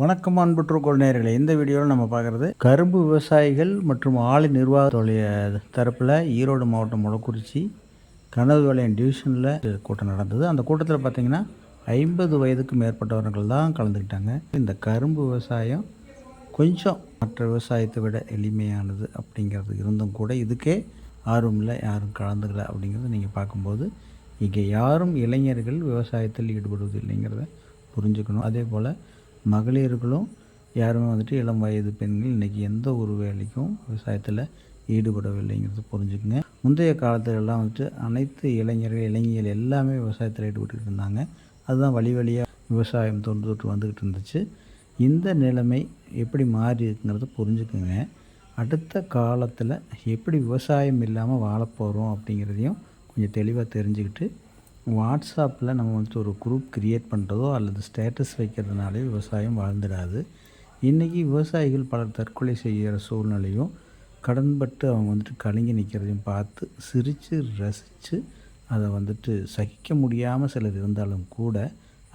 வணக்கம் அன்புற்றுக்கோள் நேயர்களே, இந்த வீடியோவில் நம்ம பார்க்குறது கரும்பு விவசாயிகள் மற்றும் ஆலை நிர்வாகத்துடைய தரப்பில் ஈரோடு மாவட்டம் மொளக்குறிச்சி கனவு வளையம் டிவிஷனில் கூட்டம் நடந்தது. அந்த கூட்டத்தில் பார்த்திங்கன்னா 50 வயதுக்கு மேற்பட்டவர்கள் தான் கலந்துக்கிட்டாங்க. இந்த கரும்பு விவசாயம் கொஞ்சம் மற்ற விவசாயத்தை விட எளிமையானது அப்படிங்கிறது இருந்தும் கூட இதுக்கே ஆர்வம் இல்லை, யாரும் கலந்துக்கல அப்படிங்கிறத நீங்கள் பார்க்கும்போது இங்கே யாரும் இளைஞர்கள் விவசாயத்தில் ஈடுபடுவது இல்லைங்கிறத புரிஞ்சுக்கணும். அதே போல் மகளிர்களும் யாருமே இளம் வயது பெண்கள் இன்றைக்கி எந்த ஒரு வேலைக்கும் விவசாயத்தில் ஈடுபடவில்லைங்கிறது புரிஞ்சுக்குங்க. முந்தைய காலத்துலலாம் அனைத்து இளைஞர்கள் எல்லாமே விவசாயத்தில் ஈடுபட்டுக்கிட்டு இருந்தாங்க. அதுதான் வழி வழியாக விவசாயம் தொன்று வந்துக்கிட்டு இருந்துச்சு. இந்த நிலைமை எப்படி மாறி இருக்குங்கிறத புரிஞ்சுக்குங்க. அடுத்த காலத்தில் எப்படி விவசாயம் இல்லாமல் வாழப்போகிறோம் அப்படிங்கிறதையும் கொஞ்சம் தெளிவாக தெரிஞ்சுக்கிட்டு வாட்ஸ்அப்பில் நம்ம ஒரு குரூப் க்ரியேட் பண்ணுறதோ அல்லது ஸ்டேட்டஸ் வைக்கிறதுனாலே விவசாயம் வாழ்ந்துடாது. இன்றைக்கி விவசாயிகள் பலர் தற்கொலை செய்கிற சூழ்நிலையும் கடன்பட்டு அவங்க கலங்கி நிற்கிறதையும் பார்த்து சிரித்து ரசித்து அதை சகிக்க முடியாமல் சிலர் இருந்தாலும் கூட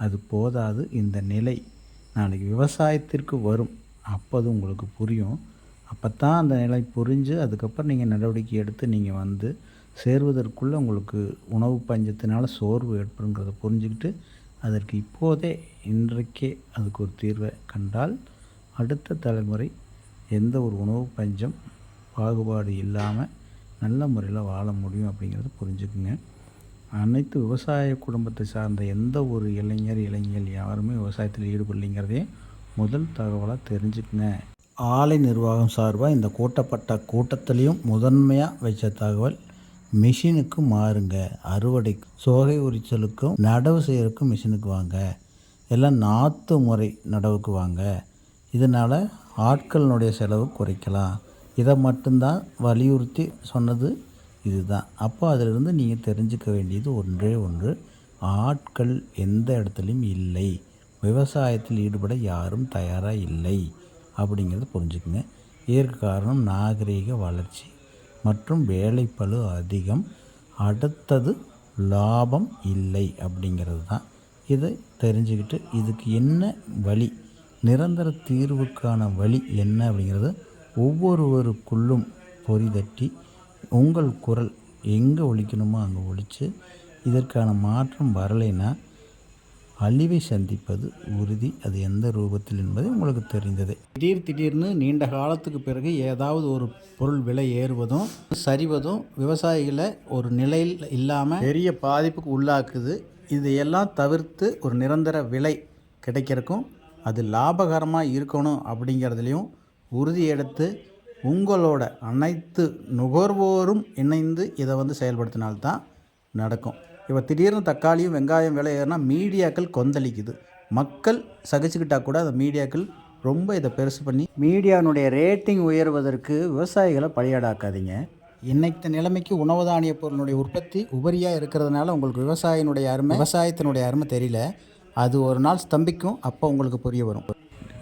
அது போதாது. இந்த நிலை நாளைக்கு விவசாயத்திற்கு வரும், அப்போது உங்களுக்கு புரியும். அப்போ தான் அந்த நிலை புரிஞ்சு அதுக்கப்புறம் நீங்கள் நடவடிக்கை எடுத்து நீங்கள் சேர்வதற்குள்ளே உங்களுக்கு உணவு பஞ்சத்தினால் சோர்வு ஏற்படுங்கிறத புரிஞ்சுக்கிட்டு அதற்கு இப்போதே இன்றைக்கே அதுக்கு ஒரு தீர்வை கண்டால் அடுத்த தலைமுறை எந்த ஒரு உணவு பஞ்சம் பாகுபாடு இல்லாமல் நல்ல முறையில் வாழ முடியும் அப்படிங்கிறத புரிஞ்சுக்குங்க. அனைத்து விவசாய குடும்பத்தை சார்ந்த எந்த ஒரு இளைஞர்கள் யாருமே விவசாயத்தில் ஈடுபடலைங்கிறதே முதல் தகவலாக தெரிஞ்சுக்குங்க. ஆலை நிர்வாகம் சார்பாக இந்த கூட்டப்பட்ட கூட்டத்திலையும் முதன்மையாக வச்ச தகவல், மிஷினுக்கு மாறுங்க. அறுவடை சோகை உரிச்சலுக்கும் நடவு செய்கிறதுக்கும் மிஷினுக்கு வாங்க. எல்லாம் நாற்று முறை நடவுக்கு வாங்க. இதனால் ஆட்களினுடைய செலவு குறைக்கலாம். இதை மட்டும்தான் வலியுறுத்தி சொன்னது இதுதான். அப்போ அதிலிருந்து நீங்கள் தெரிஞ்சுக்க வேண்டியது ஒன்றே ஒன்று, ஆட்கள் எந்த இடத்துலையும் இல்லை, விவசாயத்தில் ஈடுபட யாரும் தயாராக இல்லை அப்படிங்கிறத புரிஞ்சுக்குங்க. இதற்கு காரணம் நாகரீக வளர்ச்சி மற்றும் வேலைப்பளு அதிகம், அடுத்தது லாபம் இல்லை அப்படிங்கிறது தான். இதை தெரிஞ்சுக்கிட்டு இதுக்கு என்ன வழி, நிரந்தர தீர்வுக்கான வழி என்ன அப்படிங்கிறது ஒவ்வொருவருக்குள்ளும் பொறிதட்டி உங்கள் குரல் எங்கே ஒலிக்கணுமோ அங்கே ஒலித்து இதற்கான மாற்றம் வரலைன்னா அழிவை சந்திப்பது உறுதி. அது எந்த ரூபத்தில் என்பது உங்களுக்கு தெரிந்தது. திடீர்னு நீண்ட காலத்துக்கு பிறகு ஏதாவது ஒரு பொருள் விலை ஏறுவதும் சரிவதும் விவசாயிகளை ஒரு நிலையில் இல்லாமல் பெரிய பாதிப்புக்கு உள்ளாக்குது. இதையெல்லாம் தவிர்த்து ஒரு நிரந்தர விலை கிடைக்கிறதுக்கும் அது லாபகரமாக இருக்கணும் அப்படிங்கிறதுலையும் உறுதி எடுத்து உங்களோட அனைத்து நுகர்வோரும் இணைந்து இதை செயல்படுத்தினால்தான் நடக்கும். இப்போ திடீர்னு தக்காளியும் வெங்காயம் விலை ஏறினா மீடியாக்கள் கொந்தளிக்குது. மக்கள் சகிச்சுக்கிட்டால் கூட அந்த மீடியாக்கள் ரொம்ப இதை பெருசு பண்ணி மீடியானுடைய ரேட்டிங் உயர்வதற்கு விவசாயிகளை பலியாடாக்காதீங்க. இன்னைக்கு நிலைமைக்கு உணவு தானிய பொருளுடைய உற்பத்தி உபரியாக இருக்கிறதுனால உங்களுக்கு விவசாயத்தினுடைய அருமை தெரியல. அது ஒரு நாள் ஸ்தம்பிக்கும், அப்போ உங்களுக்கு புரிய வரும்.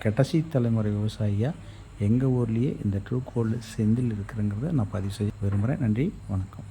கடைசி தலைமுறை விவசாயியாக எங்கள் ஊர்லேயே இந்த ட்ரூ கோல்டு செந்தில் இருக்கிறங்கிறத நான் பதிவு செய்ய விரும்புகிறேன். நன்றி, வணக்கம்.